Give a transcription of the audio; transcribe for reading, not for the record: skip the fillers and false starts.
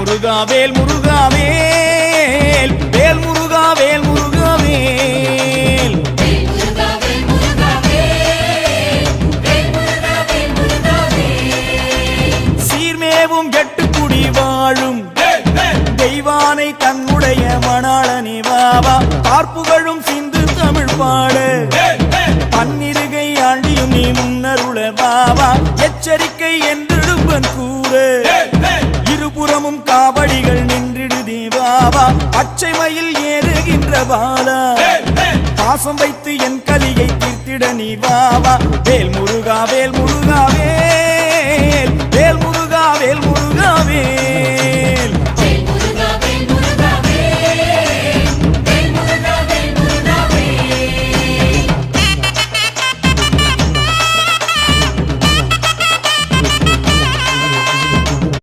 முருகா வேல் முருகா வேல் வேல் முருகா வேல் முருகா வேல் சீர்மேவும் எட்டுக்குடி வாழும் தெய்வானை தன்னுடைய மணாளனே வாவா பார்ப்புகழும் சிந்து தமிழ் பாடு பன்னிருகை ஆண்டியும் நீ முன்னருள வாவா எச்சரிக்கை என்றிடுப்பன் கூறு இருபுறமும் காவடிகள் நின்றிடுதே வாவா பச்சை மயில் ஏறுகின்ற பாலா பாசம் வைத்து என் கலியை தீர்த்திட நீ வாவா வேல் முருகா வேல் முருகா வேல்